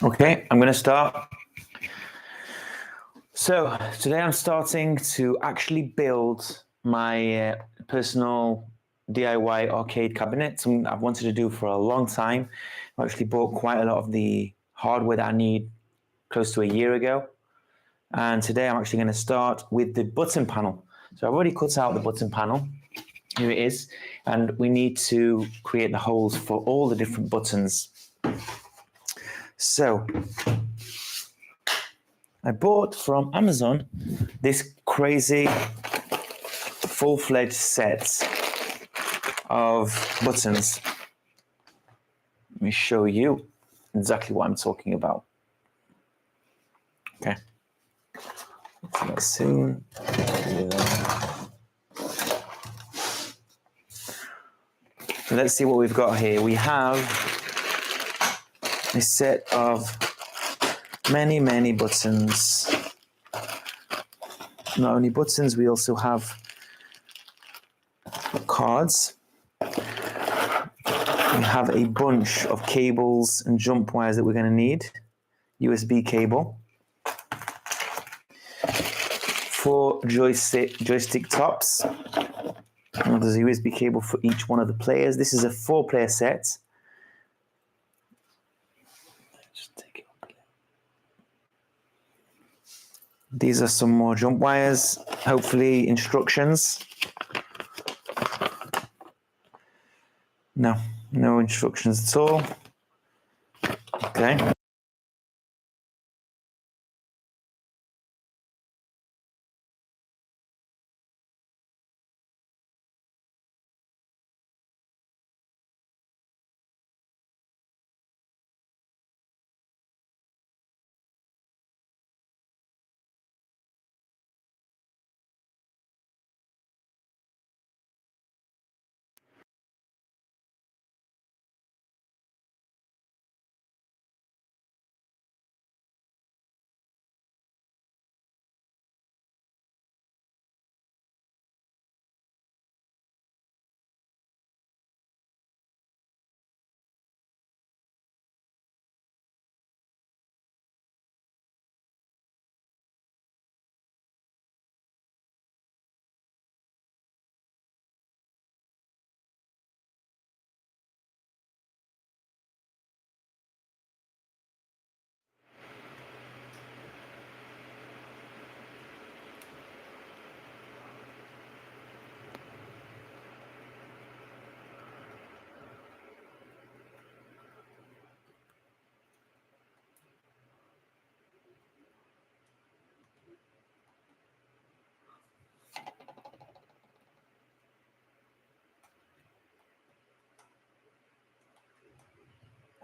Okay, I'm going to start. So today I'm starting to actually build my personal DIY arcade cabinet. Something I've wanted to do for a long time. I actually bought quite a lot of the hardware that I need close to a year ago. And today I'm actually going to start with the button panel. So I've already cut out the button panel. Here it is. And we need to create the holes for all the different buttons. So I bought from Amazon this crazy full-fledged set of buttons. Let me show you exactly what I'm talking about. Okay. Let's see. So let's see what we've got here. We have a set of many buttons. Not only buttons, we also have cards. We have a bunch of cables and jump wires that we're going to need. USB cable. 4 joystick tops. And there's a USB cable for each one of the players. This is a 4-player set. Just take it up again. These are some more jump wires. Hopefully instructions. No instructions at all. Okay.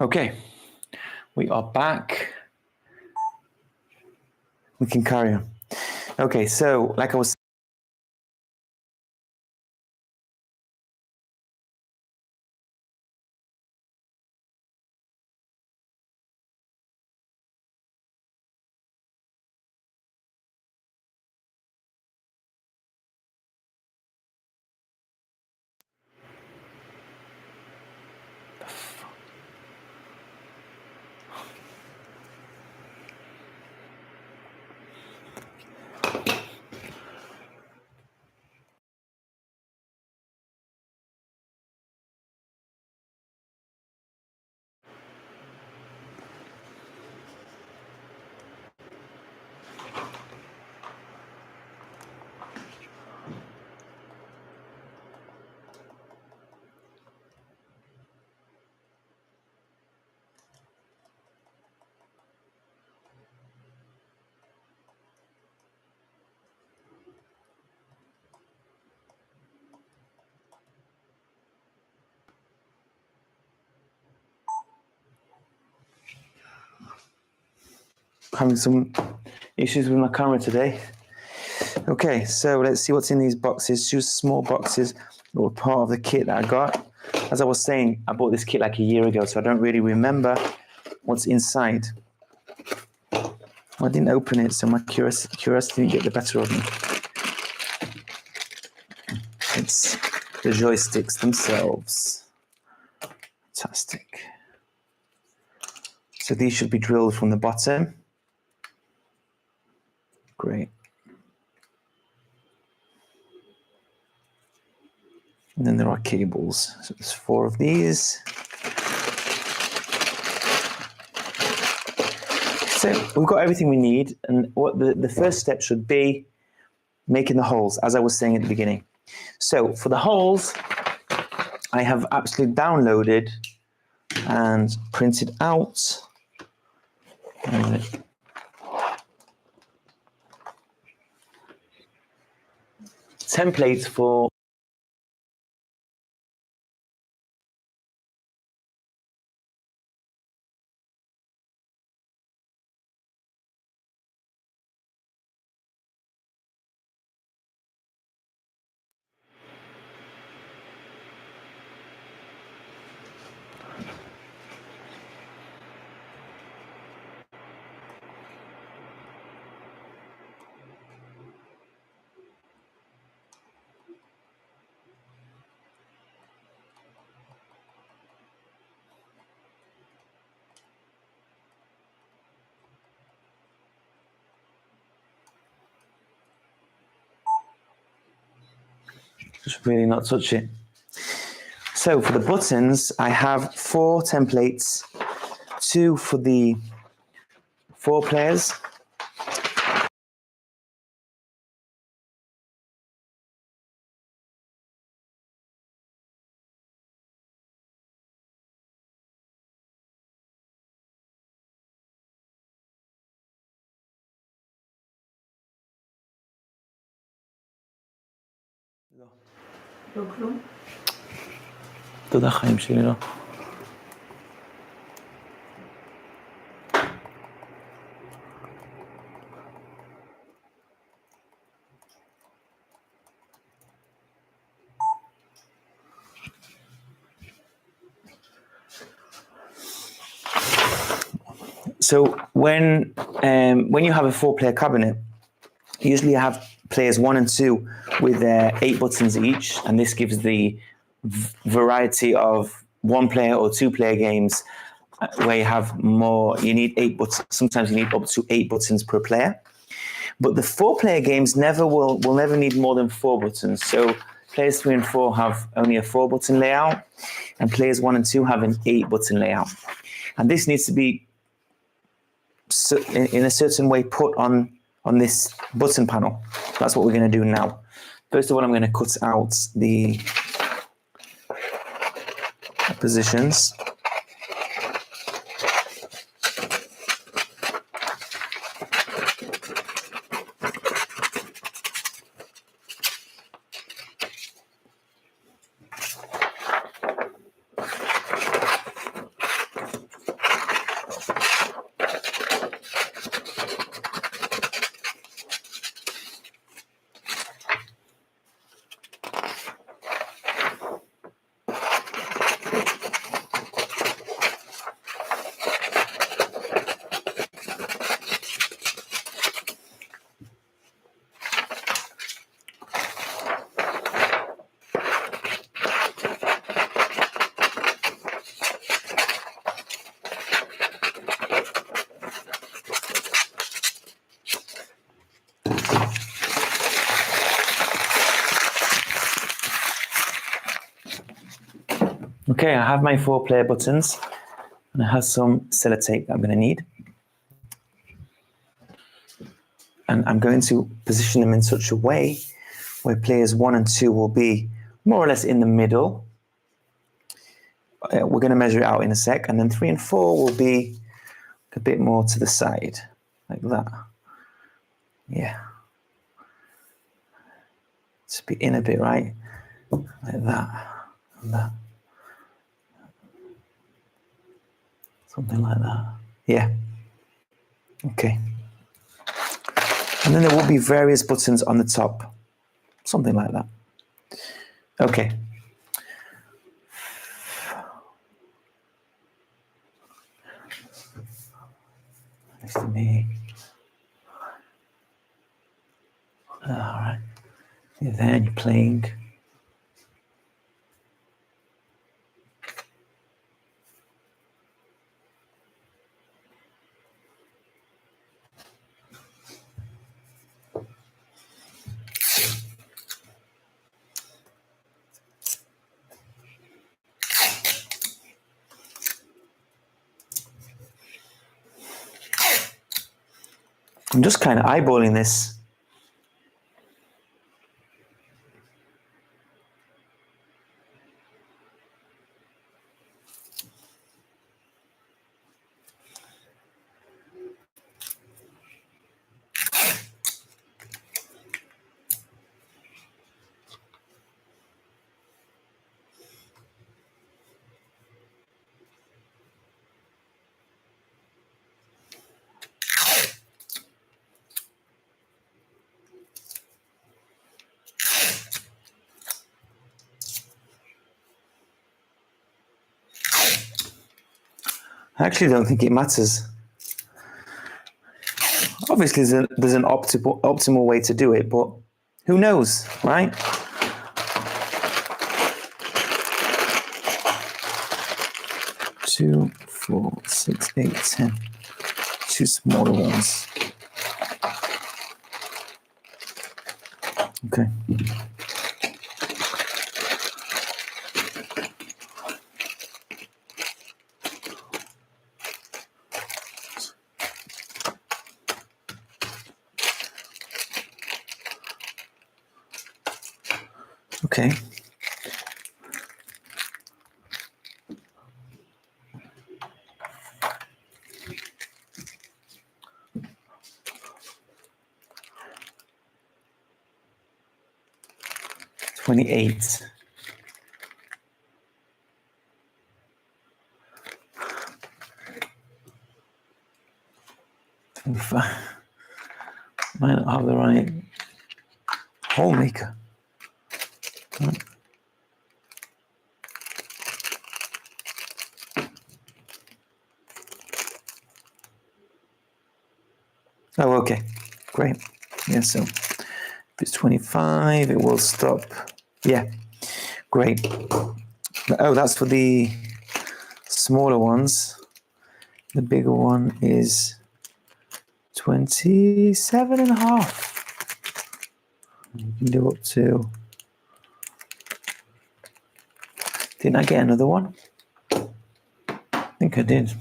Okay, we are back. We can carry on. Okay, so like I was having some issues with my camera today. Okay, so let's see what's in these boxes. Just small boxes that were part of the kit that I got. As I was saying, I bought this kit like a year ago, so I don't really remember what's inside. I didn't open it, so my curiosity didn't get the better of me. It's the joysticks themselves. Fantastic. So these should be drilled from the bottom. Great. And then there are cables. So there's 4 of these. So we've got everything we need. And what the first step should be making the holes, as I was saying at the beginning. So for the holes, I have absolutely downloaded and printed out templates for just really not touch it. So for the buttons, I have 4 templates, 2 for the 4 players. לא כלום? תודה חיים שלי, לא. So when you have a 4-player cabinet, usually you have players 1 and 2 with 8 buttons each, and this gives the variety of 1-player or 2-player games where you have more. You need 8 buttons. Sometimes you need up to 8 buttons per player. But the 4-player games will never need more than 4 buttons. So players 3 and 4 have only a 4-button layout, and players 1 and 2 have an 8-button layout. And this needs to be in a certain way put on this button panel. That's what we're going to do now. First of all, I'm going to cut out the positions. Okay, I have my 4-player buttons, and I have some sellotape that I'm going to need. And I'm going to position them in such a way where players 1 and 2 will be more or less in the middle. We're going to measure it out in a sec, and then 3 and 4 will be a bit more to the side, like that. Yeah. Just be in a bit, right? Like that, and that. Something like that. Yeah. Okay. And then there will be various buttons on the top. Something like that. Okay. Next to me. All right. You're there and you're playing. I'm just kind of eyeballing this. I actually don't think it matters. Obviously, there's an optimal way to do it, but who knows, right? Two, 4, 6, 8, 10. Two smaller ones. Okay. Okay. $28. 25. Might not have the right hole maker. Oh, okay. Great. Yeah, so if it's 25, it will stop. Yeah, great. Oh, that's for the smaller ones. The bigger one is 27 and a half. You can do up to. Didn't I get another one? I think I did.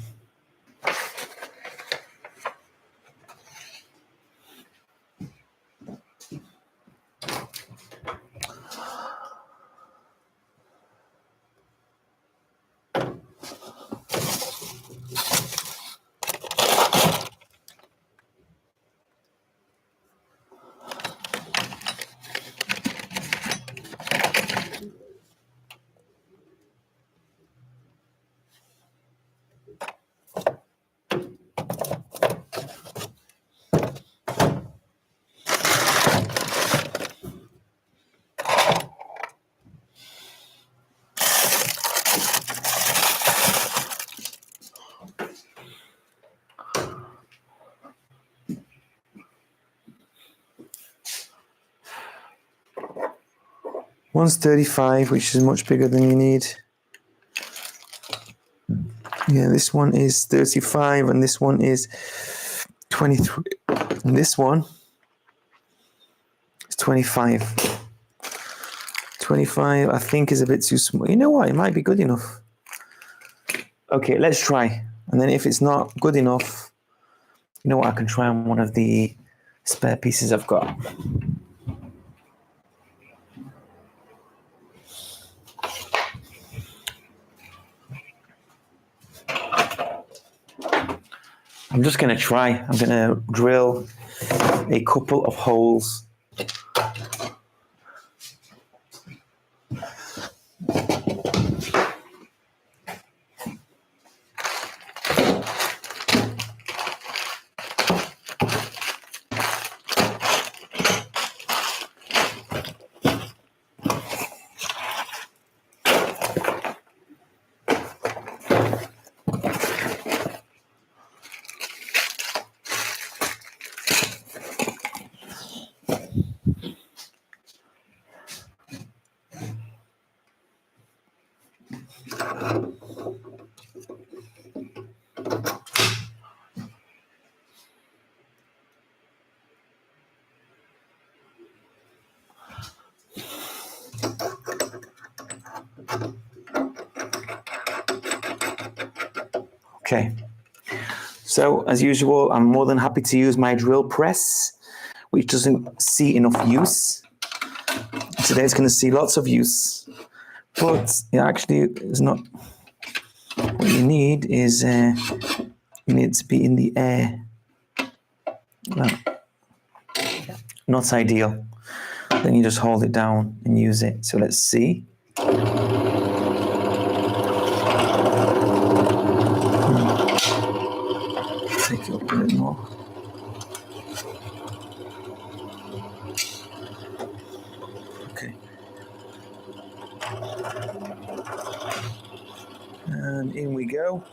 One's 35, which is much bigger than you need. Yeah, this one is 35 and this one is 23. And this one is 25. 25, I think, is a bit too small. You know what? It might be good enough. Okay, let's try. And then if it's not good enough, you know what? I can try on one of the spare pieces I've got. I'm just going to try. I'm going to drill a couple of holes. Okay, So, as usual, I'm more than happy to use my drill press, which doesn't see enough use. Today it's going to see lots of use, but it actually is not. What you need is you need to be in the air. Well, not ideal. Then you just hold it down and use it. So let's see. Take it up a bit more. Okay. And in we go.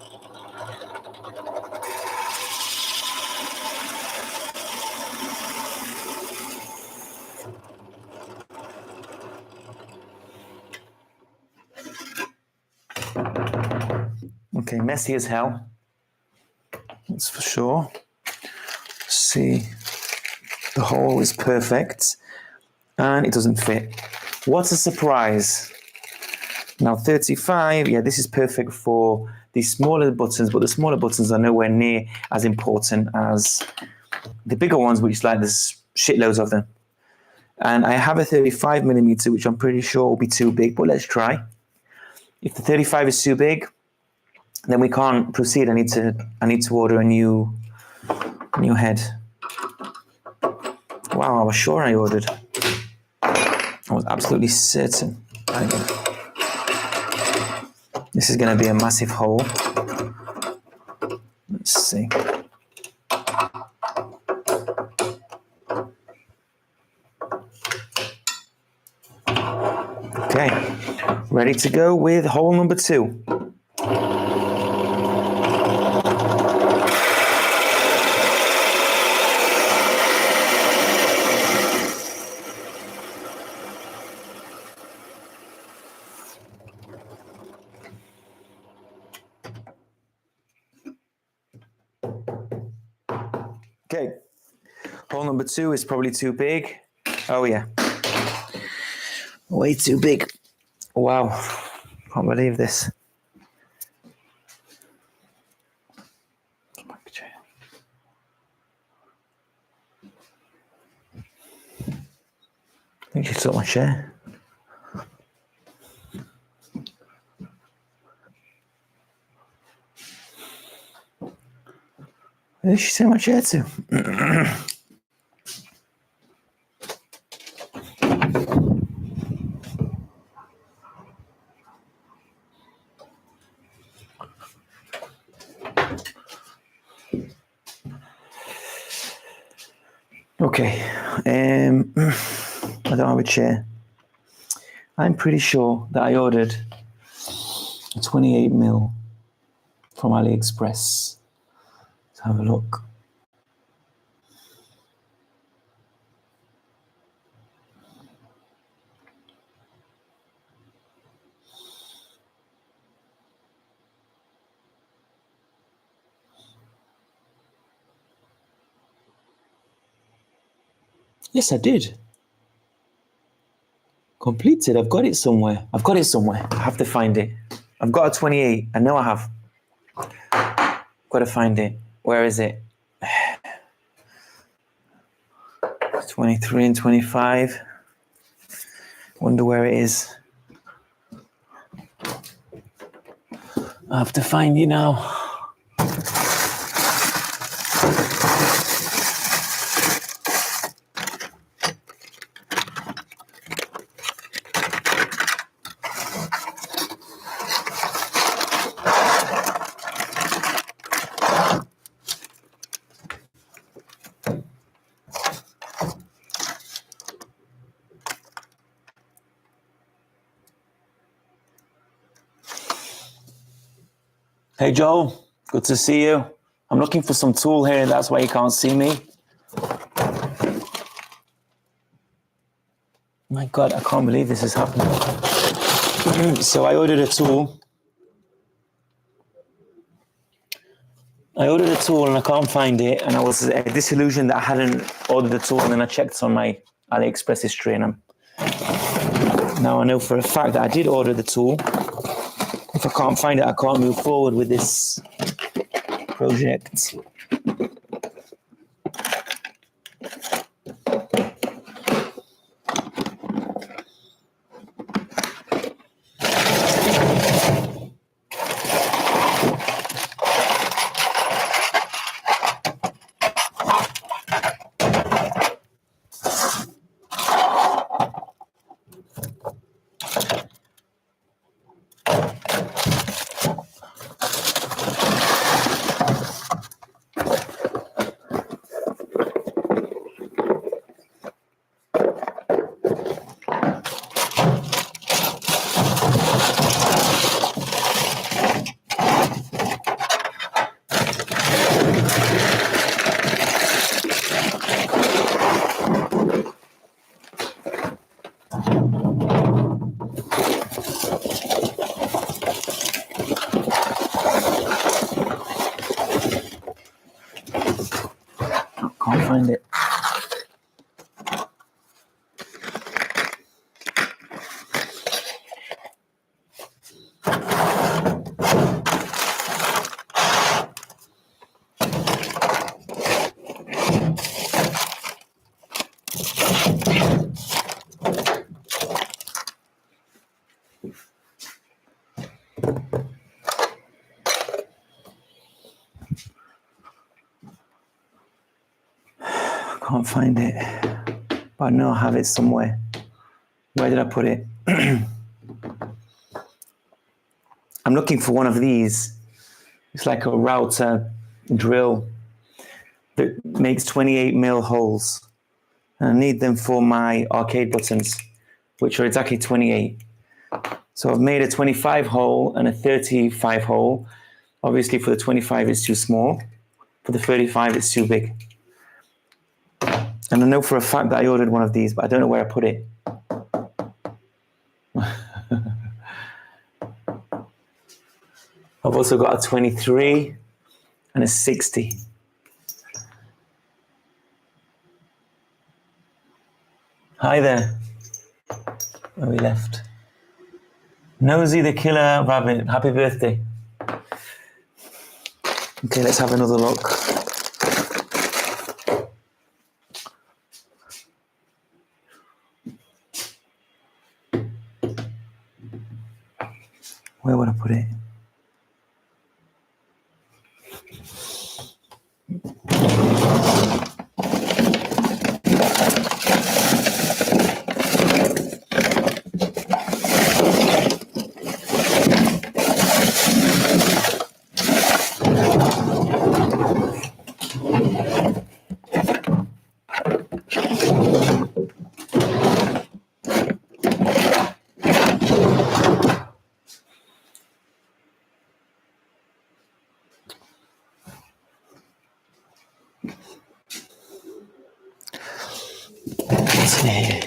Okay, messy as hell. That's for sure. See, the hole is perfect and it doesn't fit. What a surprise. Now 35, yeah, this is perfect for the smaller buttons, but the smaller buttons are nowhere near as important as the bigger ones, which like there's shitloads of them. And I have a 35mm, which I'm pretty sure will be too big, but let's try. If the 35 is too big, then we can't proceed. I need to order a new head. Wow, I was sure I ordered. I was absolutely certain. This is going to be a massive hole. Let's see. Okay, ready to go with hole number 2. Okay, hole number 2 is probably too big. Oh yeah, way too big. Wow, can't believe this. I think she took my chair. Where did she send my chair to? Okay, I don't have a chair. I'm pretty sure that I ordered a 28mm from AliExpress. Let's have a look. Yes, I did. Completed. I've got it somewhere. I have to find it. I've got a 28. I know I have. Got to find it. Where is it? 23 and 25. Wonder where it is. I have to find you now. Hey Joel, good to see you. I'm looking for some tool here, that's why you can't see me. My God, I can't believe this is happening. So I ordered a tool. And I can't find it, and I was disillusioned that I hadn't ordered the tool, and then I checked on my AliExpress history, and now I know for a fact that I did order the tool. If I can't find it, I can't move forward with this project. Can't find it, but I know I have it somewhere. Where did I put it? I'm looking for one of these. It's like a router drill that makes 28 mil holes. And I need them for my arcade buttons, which are exactly 28. So I've made a 25 hole and a 35 hole. Obviously for the 25 it's too small. For the 35 it's too big. And I know for a fact that I ordered one of these, but I don't know where I put it. I've also got a 23 and a 60. Hi there. Where we left? Nosy the Killer Rabbit, happy birthday. Okay, let's have another look. Where would I put it? Let's see.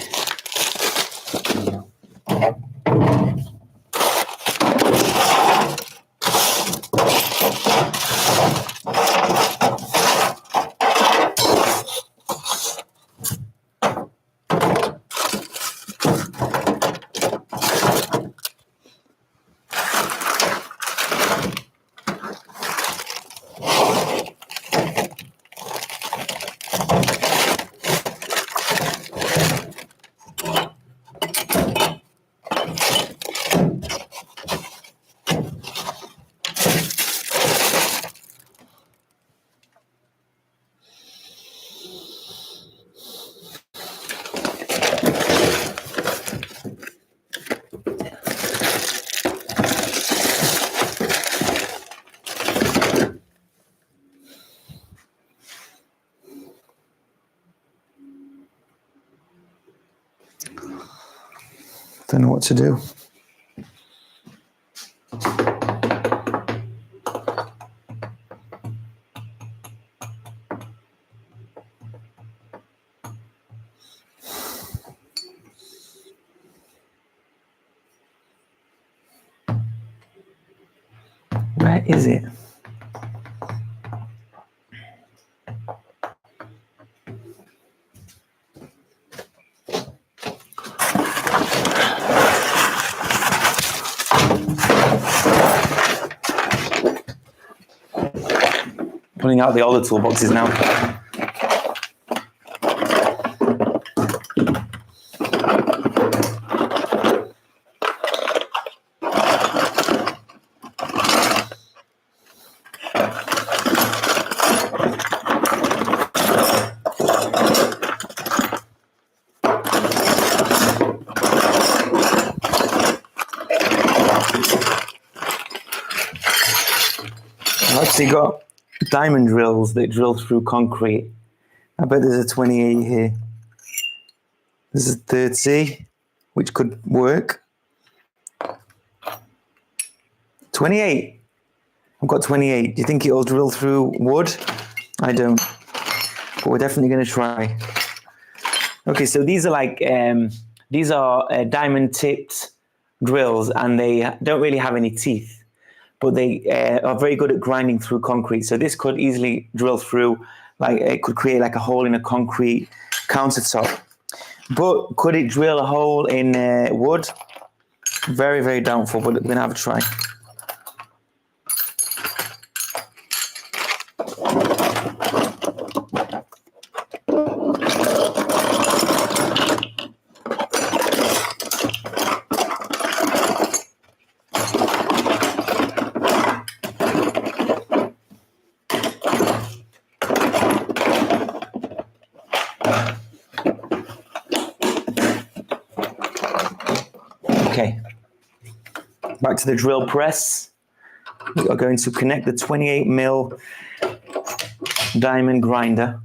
Don't know what to do. Where is it? Pulling out the older toolboxes now. I've actually got diamond drills that drill through concrete. I bet there's a 28 here. There's a 30, which could work. 28. I've got 28. Do you think it'll drill through wood? I don't. But we're definitely going to try. Okay, so these are like, diamond tipped drills, and they don't really have any teeth. But they are very good at grinding through concrete. So this could easily drill through, like it could create like a hole in a concrete countertop. But could it drill a hole in wood? Very, very doubtful, but we're going to have a try. Okay, back to the drill press. We are going to connect the 28mm diamond grinder.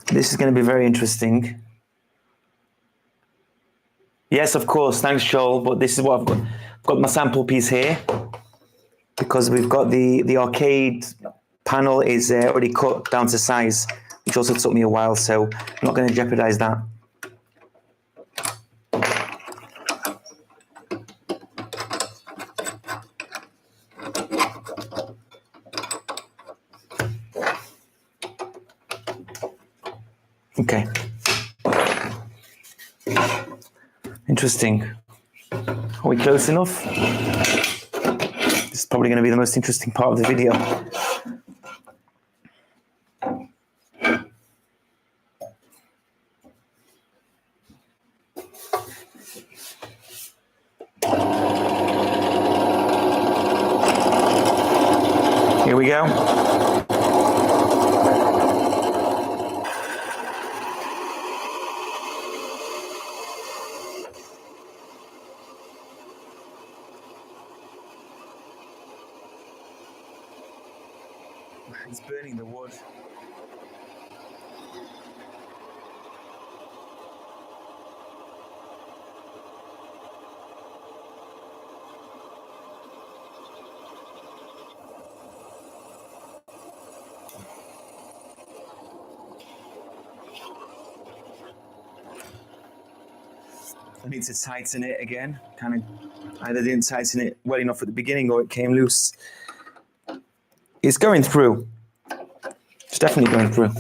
This is going to be very interesting. Yes, of course, thanks Joel, but this is what I've got. I've got my sample piece here because we've got the arcade panel is already cut down to size, which also took me a while, so I'm not going to jeopardize that. Okay. Interesting. Are we close enough? This is probably going to be the most interesting part of the video. Here we go. It's burning the wood. I need to tighten it again. Kind of either didn't tighten it well enough at the beginning or it came loose. It's going through. It's definitely going through.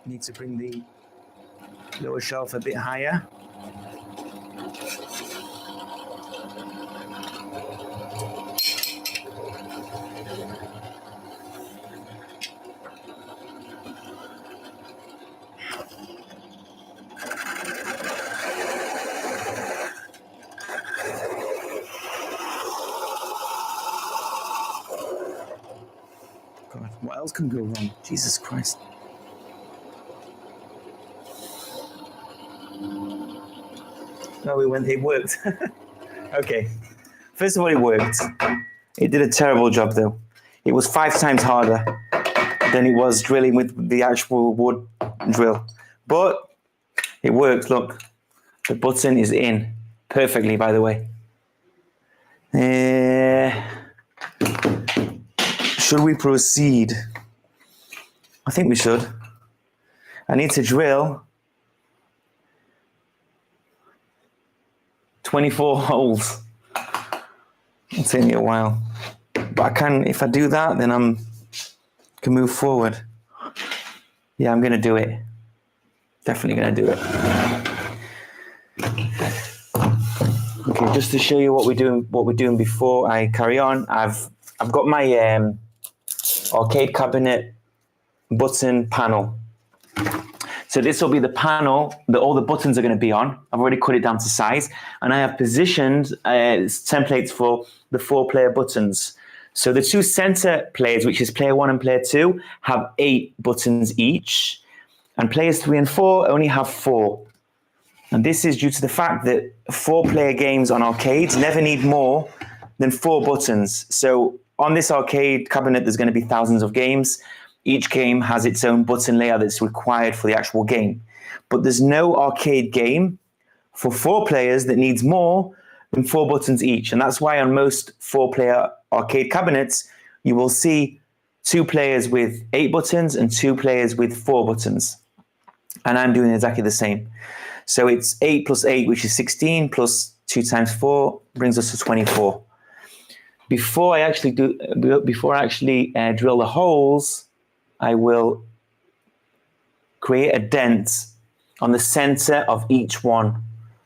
Need to bring the lower shelf a bit higher. God, what else can go wrong? Jesus Christ. No, it worked. Okay. First of all, it worked. It did a terrible job though. It was 5 times harder than it was drilling with the actual wood drill. But it worked, look. The button is in perfectly, by the way. Should we proceed? I think we should. I need to drill 24 holes. It'll take me a while. But I can, if I do that, then I can move forward. Yeah, I'm gonna do it. Definitely gonna do it. Okay, just to show you what we're doing before I carry on, I've got my arcade cabinet button panel. So this will be the panel that all the buttons are going to be on. I've already cut it down to size, and I have positioned templates for the 4-player buttons. So the 2 center players, which is player 1 and player 2, have 8 buttons each, and players 3 and 4 only have 4. And this is due to the fact that 4-player games on arcades never need more than 4 buttons. So on this arcade cabinet, there's going to be thousands of games. Each game has its own button layout that's required for the actual game. But there's no arcade game for 4 players that needs more than 4 buttons each. And that's why on most 4-player arcade cabinets, you will see 2 players with 8 buttons and 2 players with 4 buttons. And I'm doing exactly the same. So it's 8 plus 8, which is 16, plus 2 times 4 brings us to 24. Before I actually drill the holes, I will create a dent on the center of each one.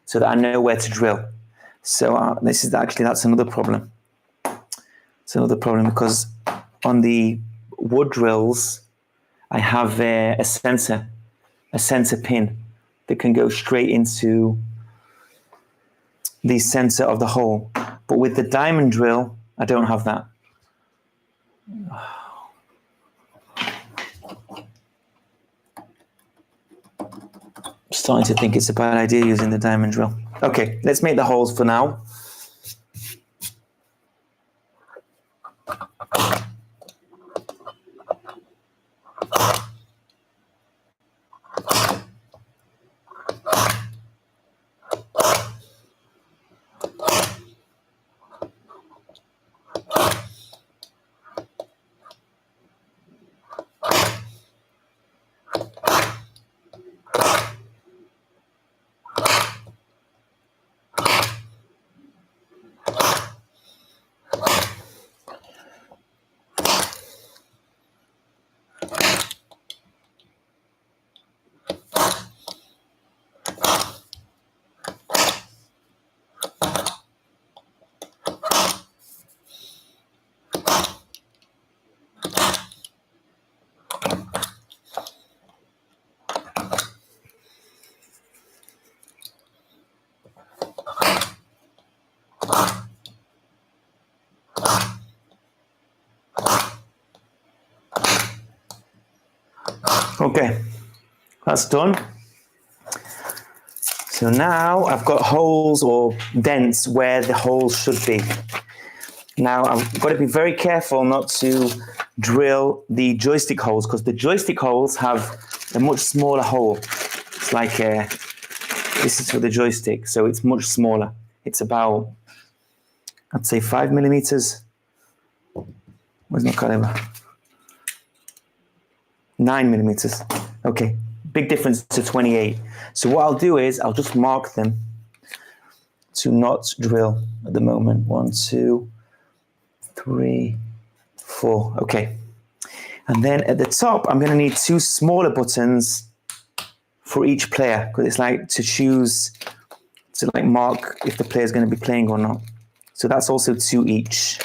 so that I know where to drill. So that's another problem. It's another problem because on the wood drills, I have a sensor pin that can go straight into the center of the hole. But with the diamond drill, I don't have that. I'm starting to think it's a bad idea using the diamond drill. Okay, let's make the holes for now. Okay, that's done. So now I've got holes or dents where the holes should be. Now I've got to be very careful not to drill the joystick holes because the joystick holes have a much smaller hole. It's like this is for the joystick, so it's much smaller. It's about, I'd say 5 millimeters. Where's my caliber? 9 millimeters. Okay, big difference to 28. So what I'll do is I'll just mark them to not drill at the moment. 1, 2, 3, 4. Okay. And then at the top, I'm going to need 2 smaller buttons for each player because it's like to choose to like mark if the player is going to be playing or not. So that's also 2 each.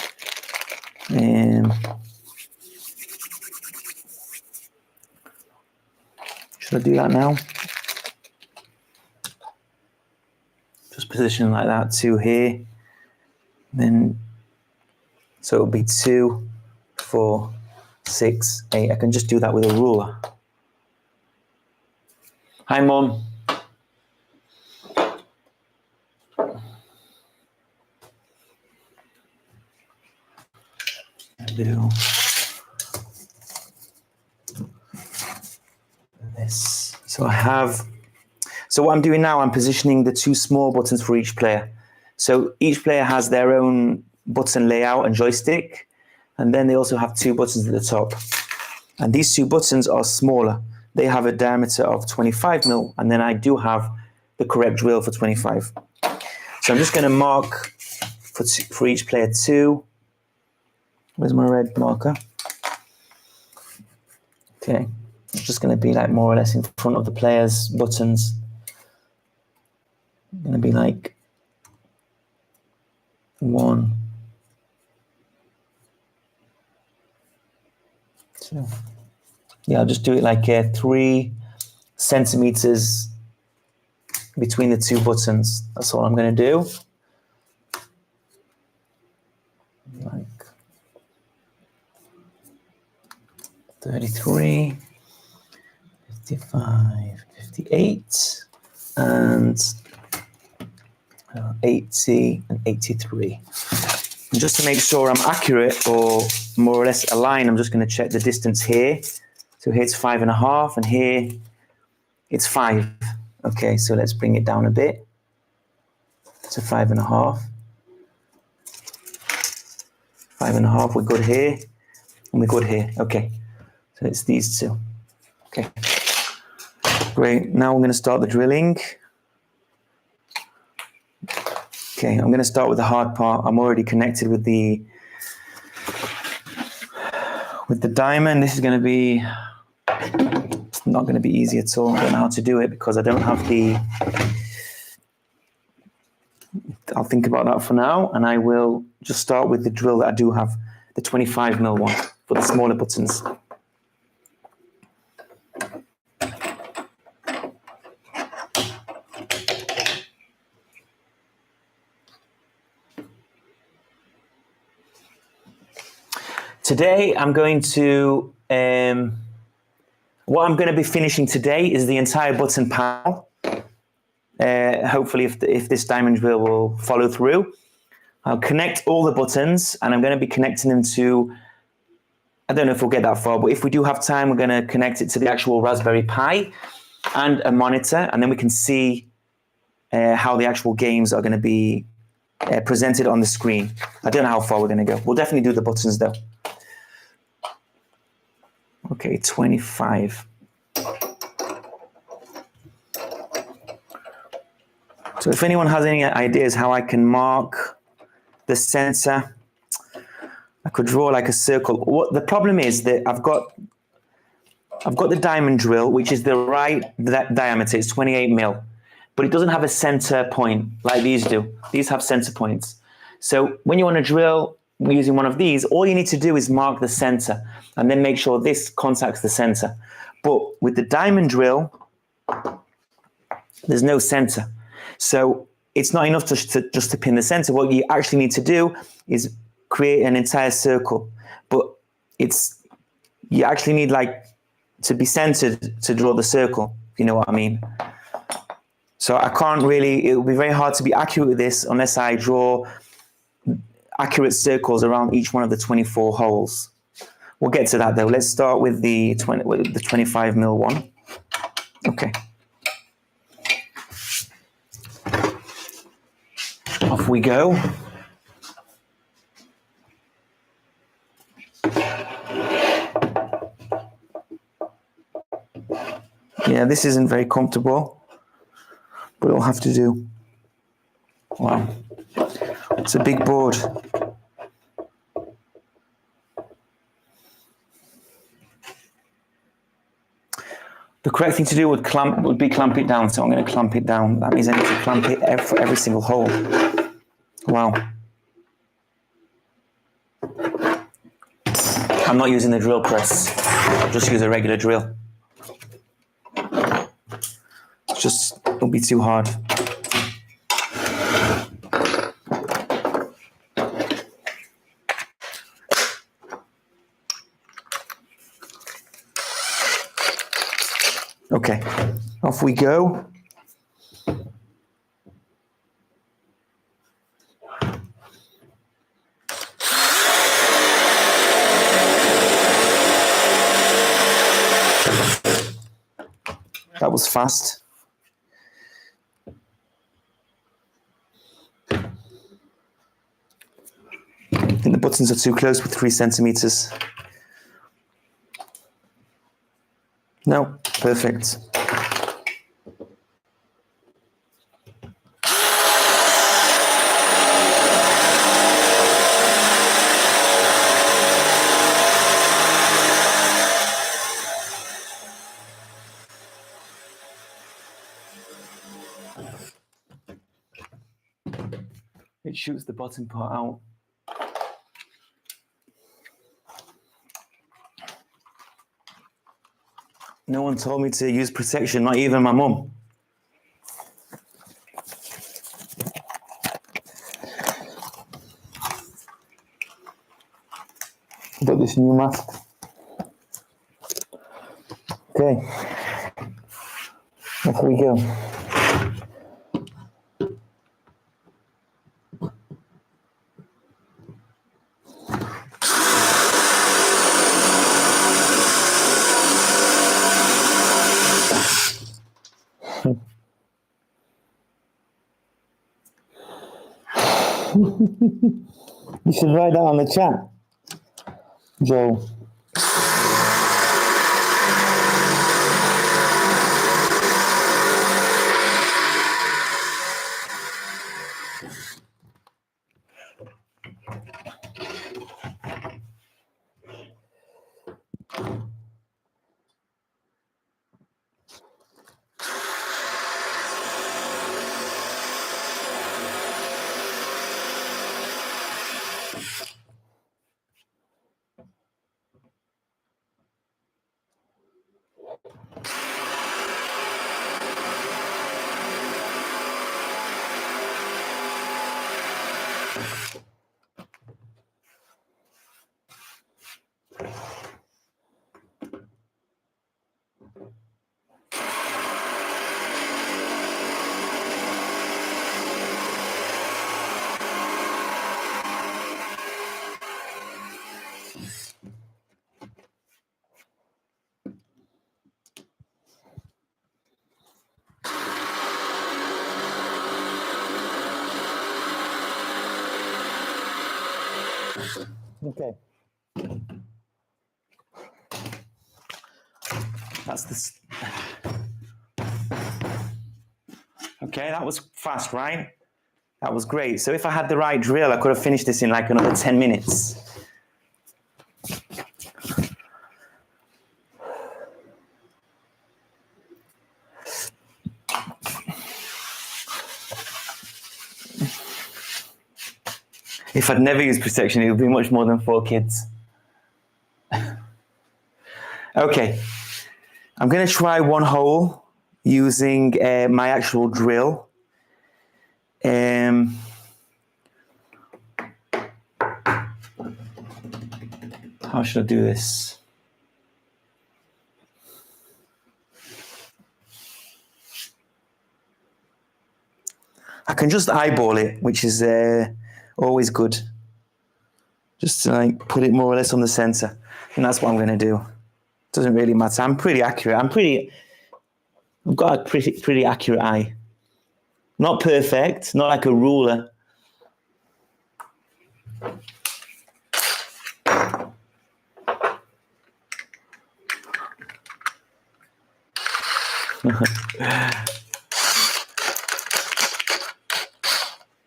Should I do that now? Just position like that, 2 here. Then, so it'll be 2, 4, 6, 8. I can just do that with a ruler. Hi, Mom. Do this. So what I'm doing now, I'm positioning the 2 small buttons for each player. So each player has their own button layout and joystick, and then they also have 2 buttons at the top. And these 2 buttons are smaller. They have a diameter of 25 mil, and then I do have the correct drill for 25. So I'm just going to mark for each player 2. Where's my red marker? Okay, it's just going to be like more or less in front of the players' buttons. Going to be like 1, 2. Yeah, I'll just do it like 3 centimeters between the 2 buttons. That's all I'm going to do. Like 33, 55, 58, and 80 and 83. And just to make sure I'm accurate or more or less aligned, I'm just going to check the distance here. So here it's 5.5 and here it's 5. Okay, so let's bring it down a bit to 5.5. 5.5, we're good here and we're good here. Okay, so it's these 2. Okay, great. Now we're going to start the drilling. Okay, I'm going to start with the hard part. I'm already connected with the diamond. This is going to be, it's not going to be easy at all. I don't know how to do it because I don't have the I'll think about that for now, and I will just start with the drill that I do have, the 25mm one for the smaller buttons. Today, I'm going to, what I'm going to be finishing today is the entire button panel. Hopefully, if this diamond drill will follow through, I'll connect all the buttons, and I'm going to be connecting them to, I don't know if we'll get that far, but if we do have time, we're going to connect it to the actual Raspberry Pi and a monitor, and then we can see how the actual games are going to be presented on the screen. I don't know how far we're going to go. We'll definitely do the buttons though. Okay, 25. So if anyone has any ideas how I can mark the center, I could draw like a circle. What the problem is that I've got the diamond drill, which is the right diameter. It's 28mm, but it doesn't have a center point like these do. These have center points. So when you want to drill using one of these, all you need to do is mark the center and then make sure this contacts the center. But with the diamond drill, there's no center. So it's not enough just to pin the center. What you actually need to do is create an entire circle. But you actually need like to be centered to draw the circle, if you know what I mean. So I can't really, it will be very hard to be accurate with this unless I draw accurate circles around each one of the 24 holes. We'll get to that though. Let's start with the 25mm one. Okay. Off we go. Yeah, this isn't very comfortable, but it'll have to do. Wow. It's a big board. The correct thing to do would be clamp it down, so I'm going to clamp it down. That means I need to clamp it for every single hole. Wow. I'm not using the drill press. I'll just use a regular drill. It'll be too hard. Okay, off we go. That was fast. I think the buttons are too close with 3 centimeters. No, perfect. It shoots the bottom part out. No one told me to use protection, not even my mum. Got this new mask. Okay, off we go. You should write that on the chat, Joel. Okay. That's this. Okay, that was fast, right? That was great. So if I had the right drill, I could have finished this in like another 10 minutes. If I'd never used protection, it would be much more than 4 kids. Okay, I'm going to try one hole using my actual drill. How should I do this? I can just eyeball it, which is always good. Just to like put it more or less on the center. And that's what I'm going to do. Doesn't really matter. I'm pretty accurate. I've got a pretty accurate eye. Not perfect, not like a ruler.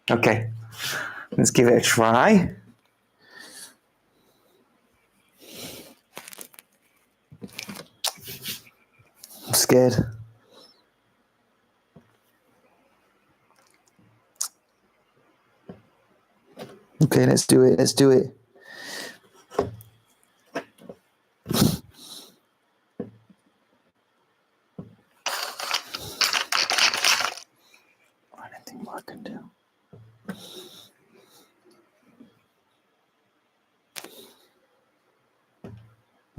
Okay, let's give it a try. I'm scared. Okay, let's do it. Let's do it. Anything more I can do.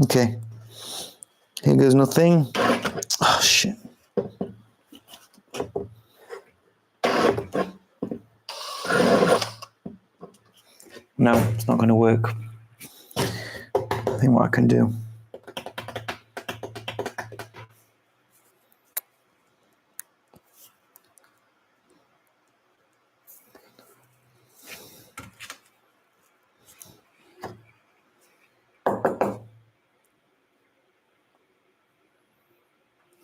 Okay. Here goes nothing. Oh, shit. No, it's not going to work. I think what I can do.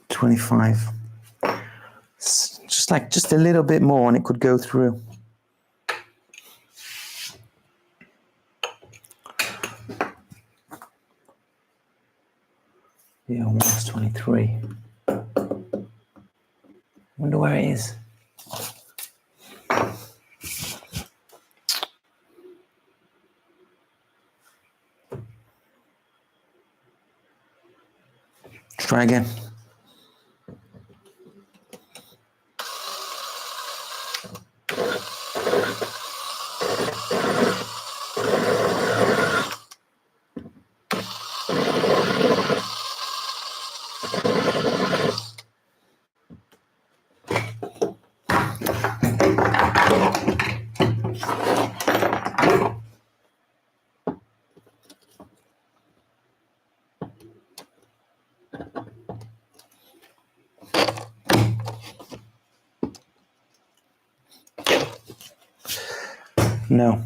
$25. Just a little bit more and it could go through. Yeah, almost 23. Wonder where it is. Try again. No.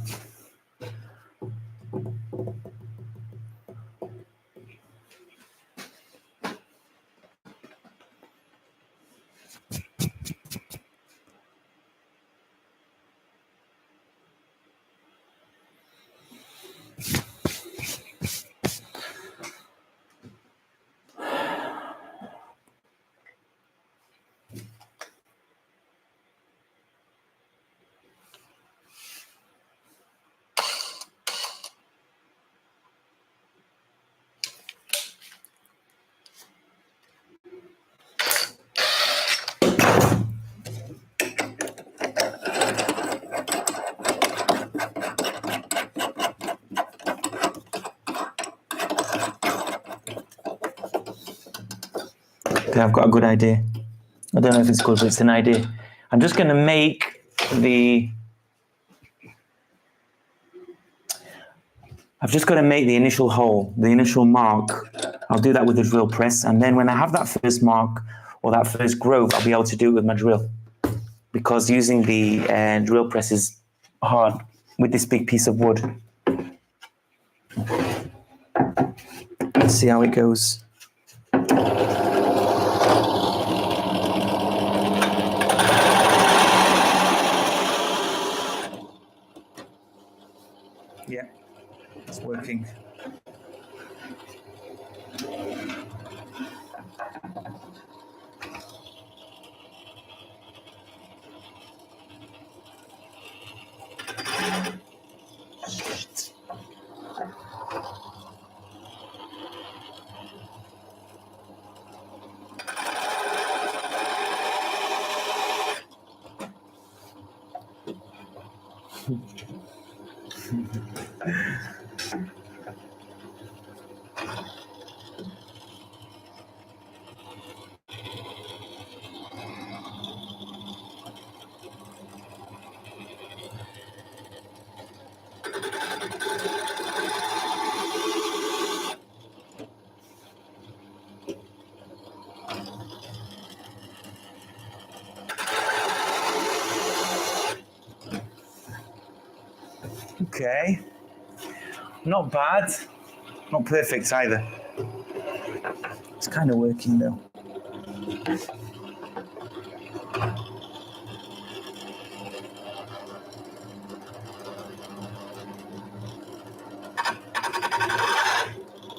Okay, I've got a good idea. I don't know if it's good, but it's an idea. I'm just going to make the... I've just got to make the initial hole, the initial mark. I'll do that with the drill press. And then when I have that first mark or that first groove, I'll be able to do it with my drill. Because using the drill press is hard with this big piece of wood. Let's see how it goes. Yeah, it's working. Okay, not bad, not perfect either. It's kind of working though.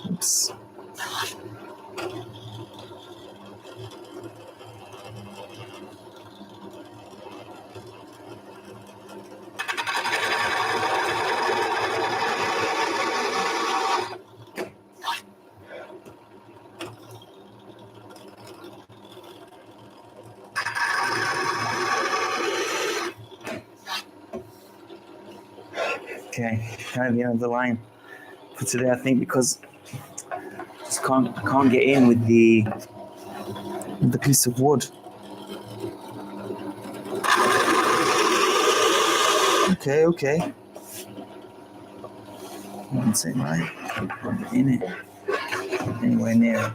Oops. Okay, kind of the end of the line for today, I think, because I can't get in with the piece of wood. Okay. That's it, right? Not in it. Anywhere near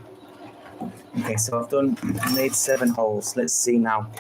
it. Okay, so I've made 7 holes. Let's see now.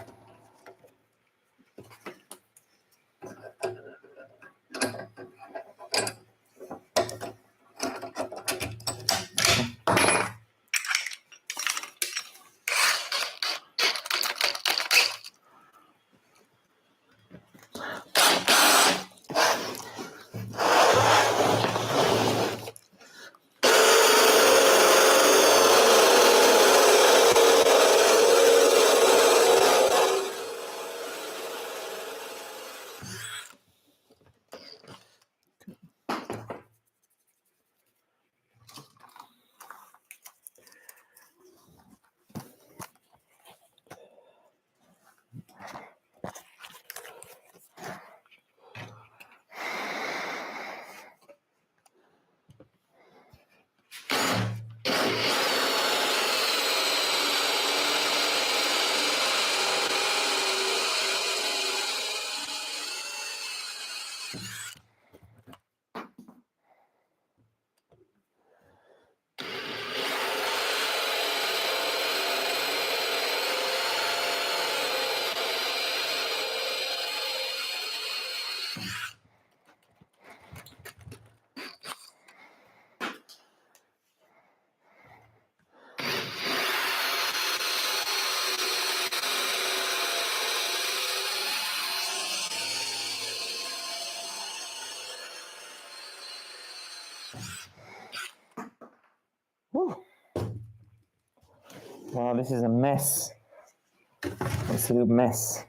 Whew. Wow, this is a mess. Absolute mess.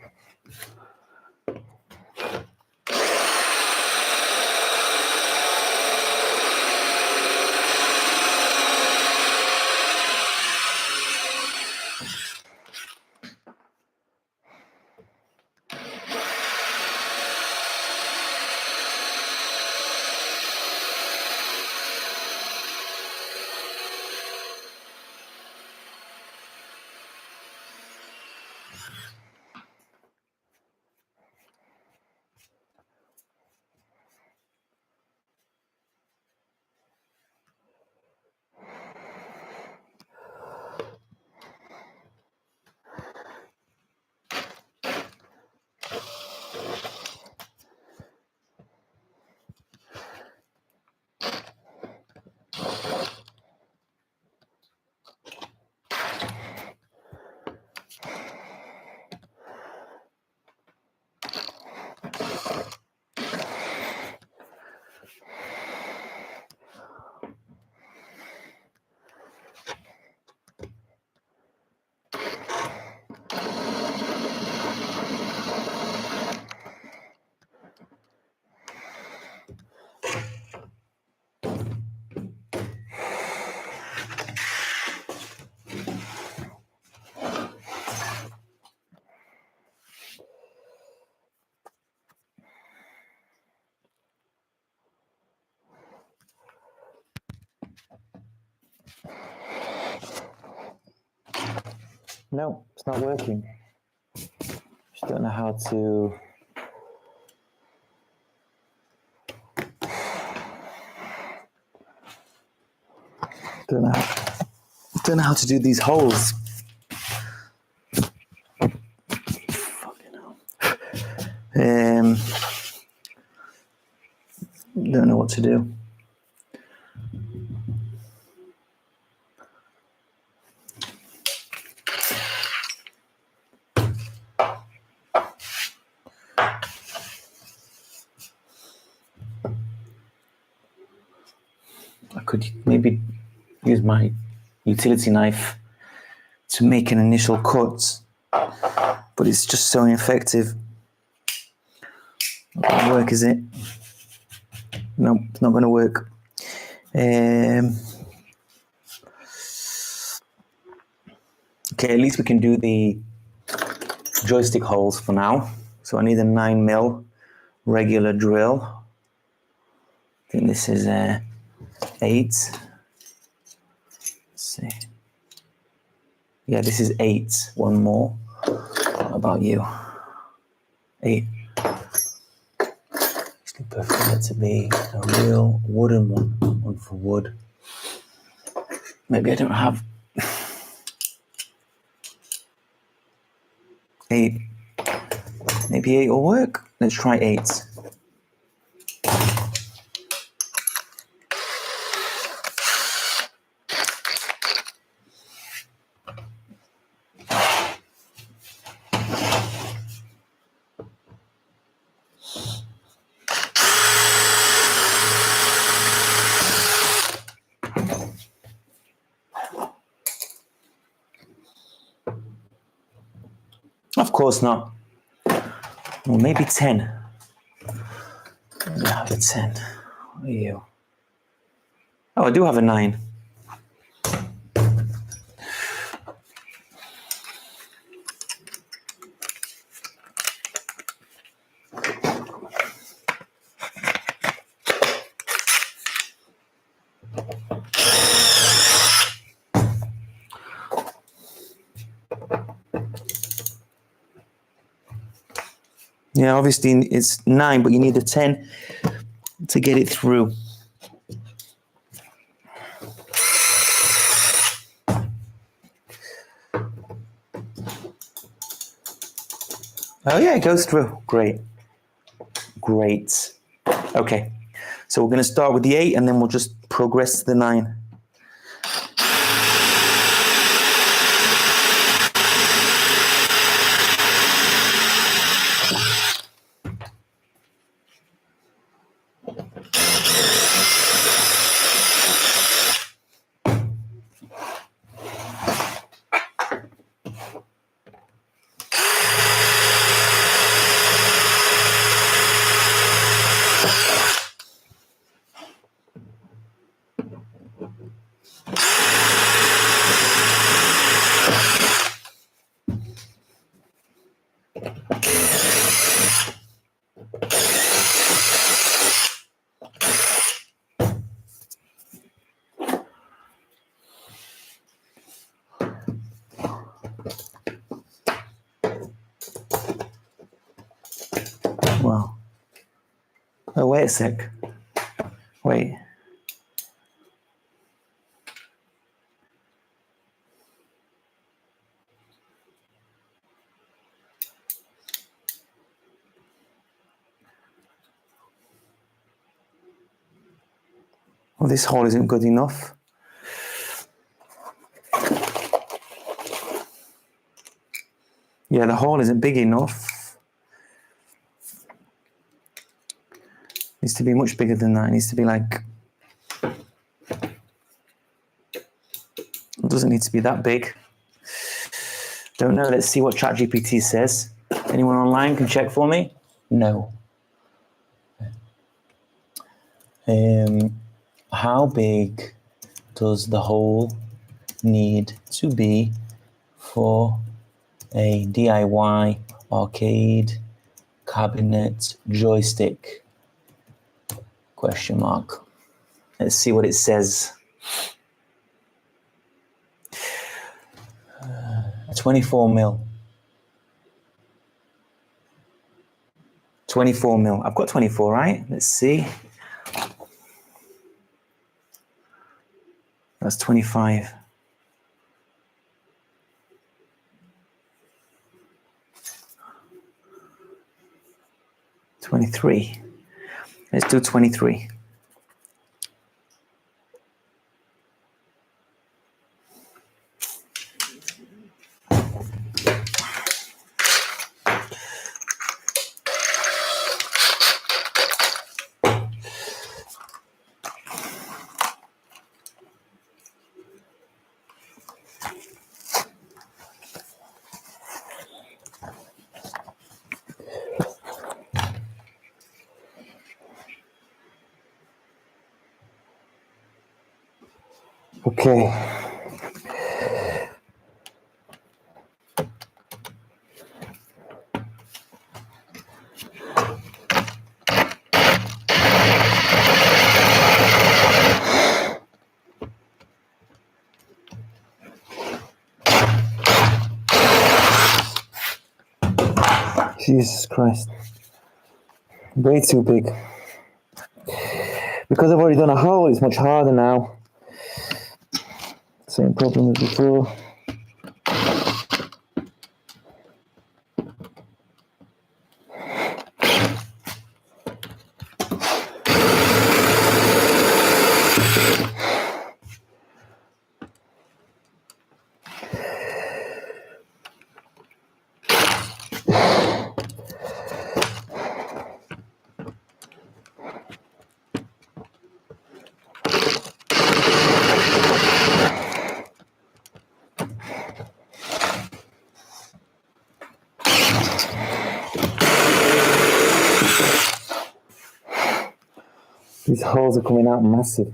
No, it's not working. Just don't know how to. Don't know how to do these holes. Fucking hell. Don't know what to do. I could maybe use my utility knife to make an initial cut, but it's just so ineffective. Not going to work, is it? No, it's not going to work. Okay, at least we can do the joystick holes for now. So I need a 9mm regular drill. I think this is 8. Let's see. Yeah, this is 8. One more. What about you? 8. I prefer it to be a real wooden one for wood. Maybe I don't have 8. Maybe 8 will work. Let's try 8. Of course not. Well, maybe 10. Maybe I have a 10. What are you? Oh, I do have a 9. Yeah, obviously it's 9, but you need a 10 to get it through. Oh yeah, it goes through. Great. Okay, so we're going to start with the 8 and then we'll just progress to the 9. Wow. Oh, wait a sec. Wait. Well, this hole isn't good enough. Yeah, the hole isn't big enough. It needs to be much bigger than that. It needs to be like... It doesn't need to be that big. Don't know. Let's see what ChatGPT says. Anyone online can check for me? No. How big does the hole need to be for a DIY arcade cabinet joystick? Question mark. Let's see what it says. 24 mil. 24 mil. I've got 24, right? Let's see. That's 25. $23. Let's do 23. Okay. Jesus Christ. Way too big. Because I've already done a hole, it's much harder now. Same problem as before. These holes are coming out massive.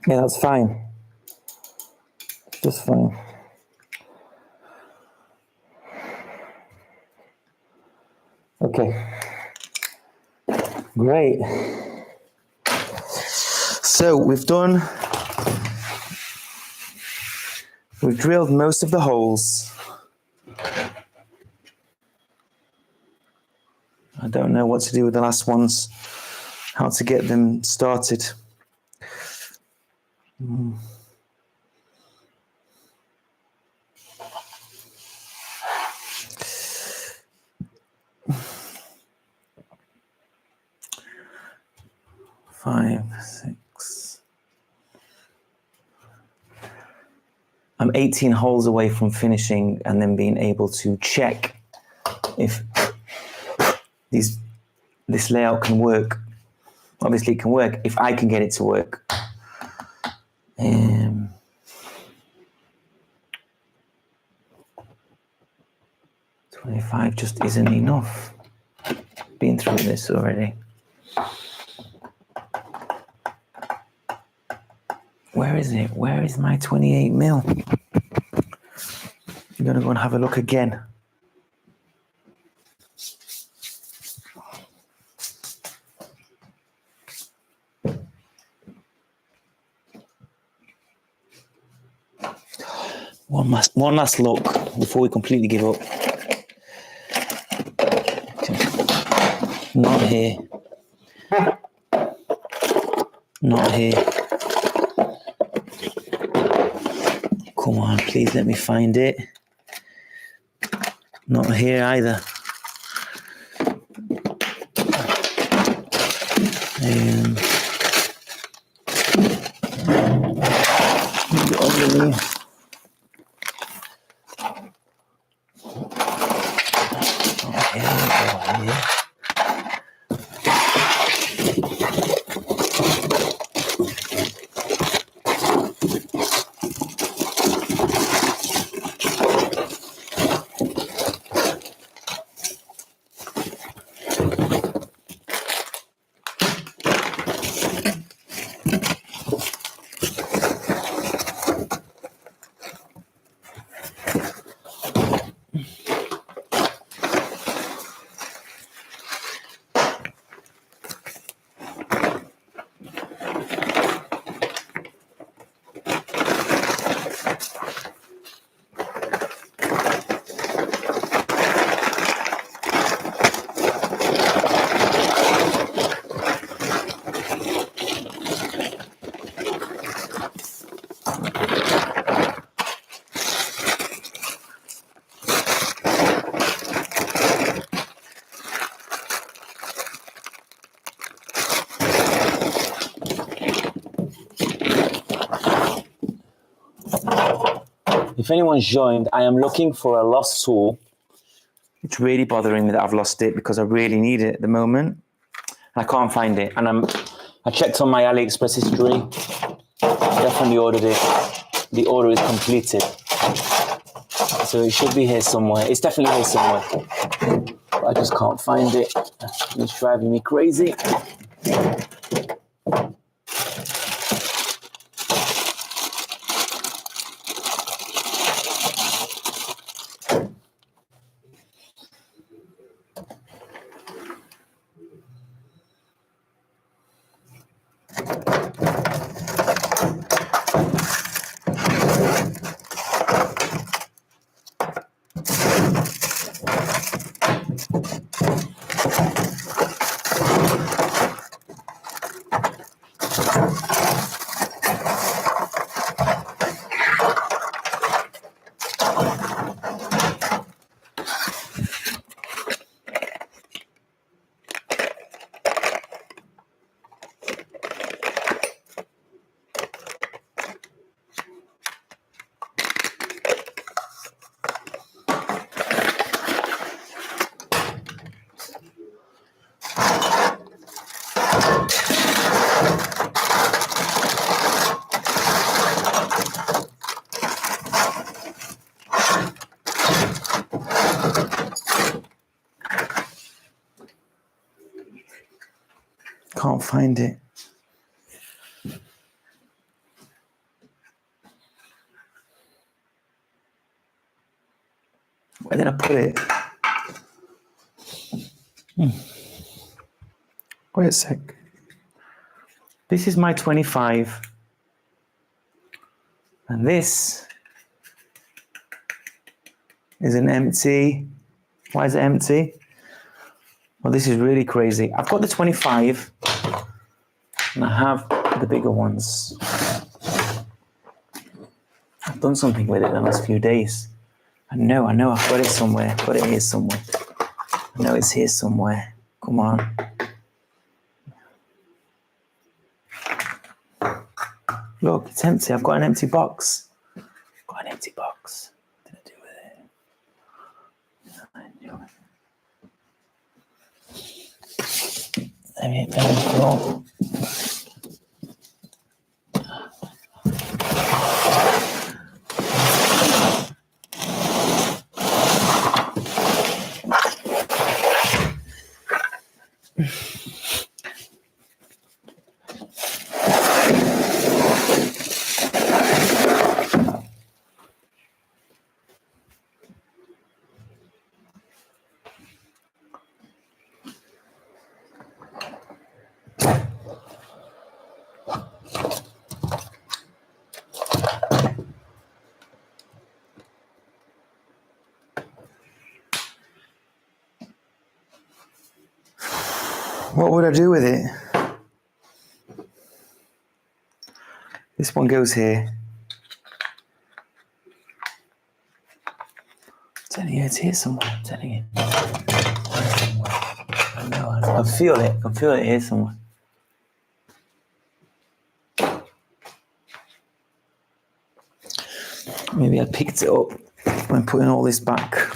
Yeah, that's fine. Just fine. Okay. Great. So we've drilled most of the holes. I don't know what to do with the last ones, how to get them started. Five, six. I'm 18 holes away from finishing and then being able to check if this layout can work. Obviously it can work if I can get it to work. 25 just isn't enough. Been through this already. Where is it? Where is my 28 mil? I'm gonna go and have a look again. One last look before we completely give up. Not here. Not here. Come on, please let me find it. Not here either. Over here. If anyone's joined, I am looking for a lost tool. It's really bothering me that I've lost it because I really need it at the moment. I can't find it. And I checked on my AliExpress history. Definitely ordered it. The order is completed. So it should be here somewhere. It's definitely here somewhere. But I just can't find it. It's driving me crazy. Can't find it. Where did I put it? Wait a sec. This is my 25. And this is an empty. Why is it empty? Well, this is really crazy. I've got the 25 and I have the bigger ones. I've done something with it in the last few days. I know I've got it somewhere. I've got it here somewhere. I know it's here somewhere. Come on. Look, it's empty. I've got an empty box. Got an empty box. What did I do with it? Let me go. What would I do with it? This one goes here. I'm telling you, it's here somewhere. I'm telling you. I know. I feel it. I feel it here somewhere. Maybe I picked it up when putting all this back.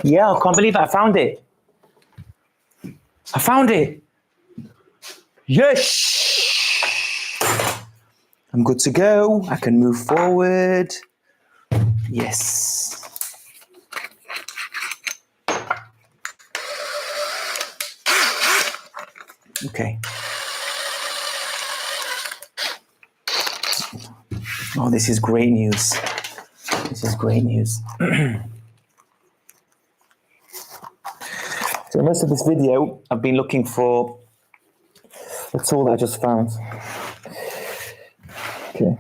Yeah, I can't believe it. I found it. I found it. Yes. I'm good to go. I can move forward. Yes. Okay. Oh, this is great news. This is great news. So most of this video, I've been looking for a tool that I just found. Okay.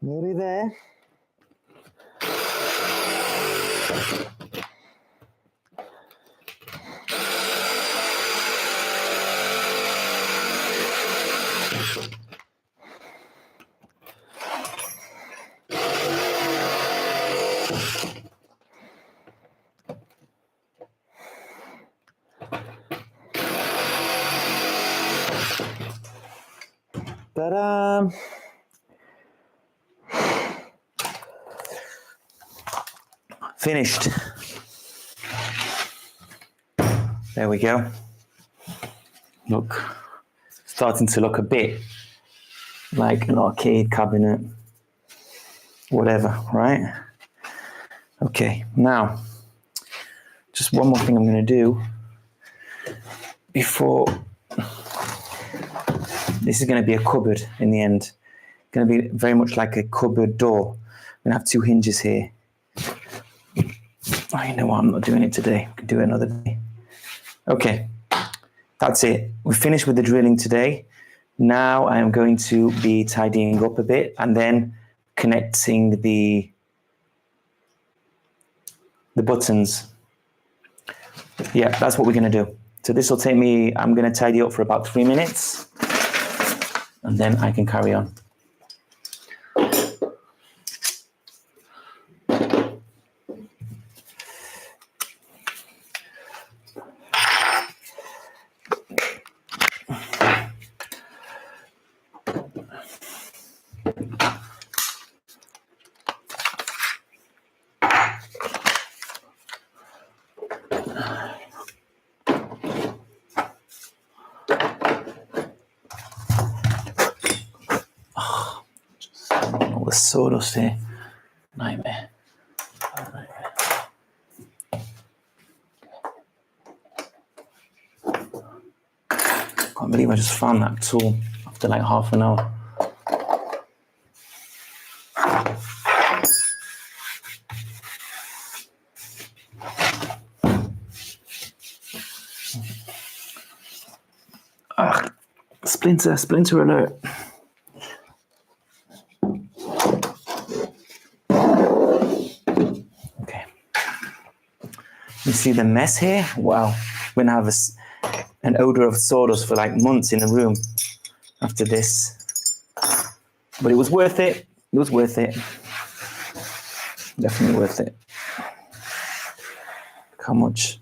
Nearly there. Ta-da! Finished. There we go. Look, starting to look a bit like an arcade cabinet, whatever, right? Okay, now, just one more thing I'm going to do before. This is going to be a cupboard in the end. Going to be very much like a cupboard door. I'm going to have two hinges here. Oh, you know what? I'm not doing it today. I can do it another day. Okay, that's it. We're finished with the drilling today. Now I am going to be tidying up a bit and then connecting the buttons. Yeah, that's what we're going to do. So this will take me, I'm going to tidy up for about 3 minutes and then I can carry on. All the sawdust here. Nightmare. Can't believe I just found that tool after like half an hour. Ah, splinter alert. Okay. You see the mess here? Wow. We're gonna have an odor of sawdust for like months in the room after this. But it was worth it. It was worth it. Definitely worth it. Look how much.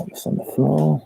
It's on the floor.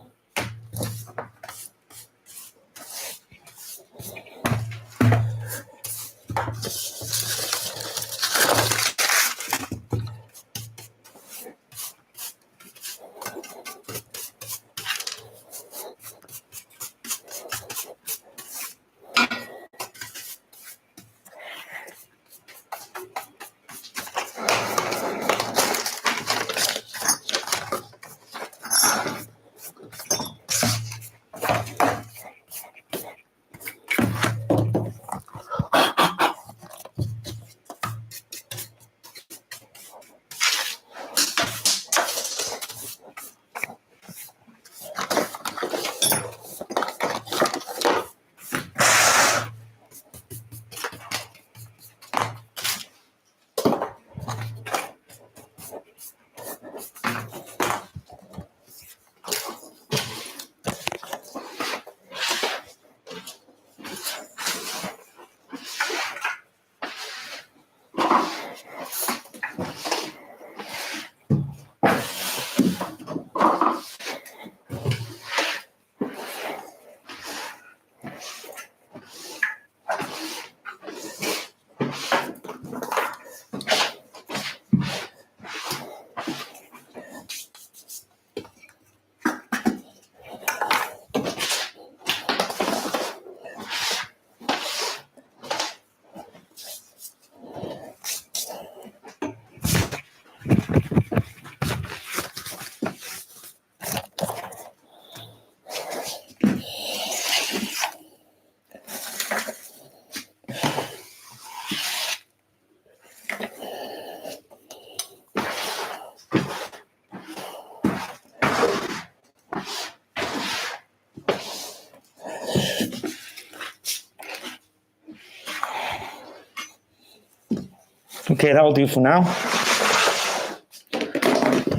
Okay, that'll do for now.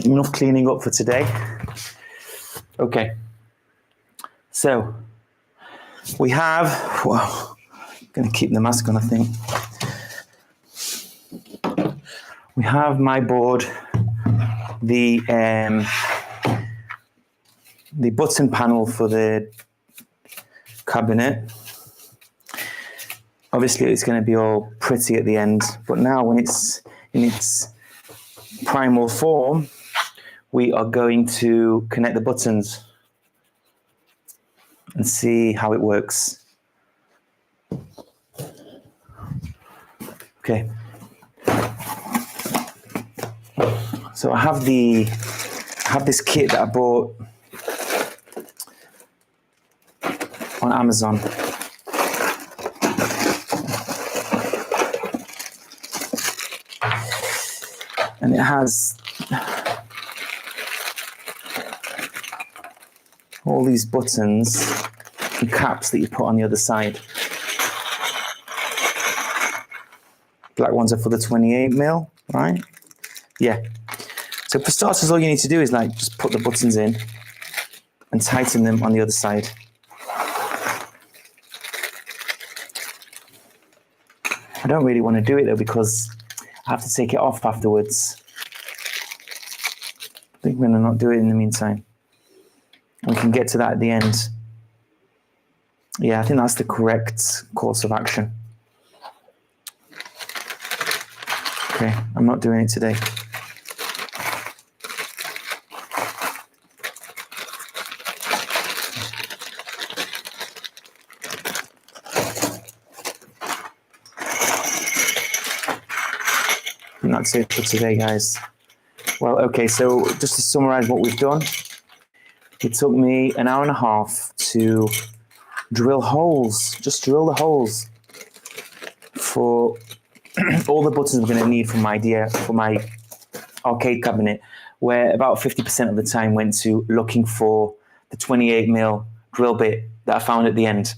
Enough cleaning up for today. Okay. So we have, well, I'm going to keep the mask on, I think. We have my board, the button panel for the cabinet. Obviously, it's going to be all pretty at the end, but now when it's in its primal form, we are going to connect the buttons and see how it works. Okay. So I have this kit that I bought on Amazon. And it has all these buttons and caps that you put on the other side. Black ones are for the 28mm, right? Yeah. So for starters, all you need to do is like just put the buttons in and tighten them on the other side. I don't really want to do it though because I have to take it off afterwards. I think I'm going to not do it in the meantime. We can get to that at the end. Yeah, I think that's the correct course of action. Okay, I'm not doing it today. And that's it for today, guys. Well, okay, so just to summarize what we've done, it took me an hour and a half to drill holes, just drill the holes for all the buttons we're going to need for my arcade cabinet, where about 50% of the time went to looking for the 28mm drill bit that I found at the end.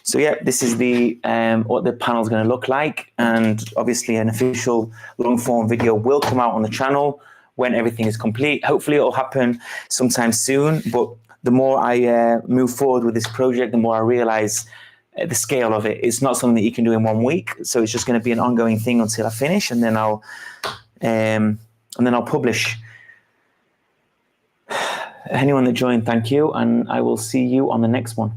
So yeah, this is the what the panel is going to look like, and obviously an official long form video will come out on the channel when everything is complete. Hopefully it'll happen sometime soon, but the more I move forward with this project, the more I realize the scale of it. It's not something that you can do in 1 week, so it's just going to be an ongoing thing until I finish, and then I'll publish. Anyone that joined, thank you, and I will see you on the next one.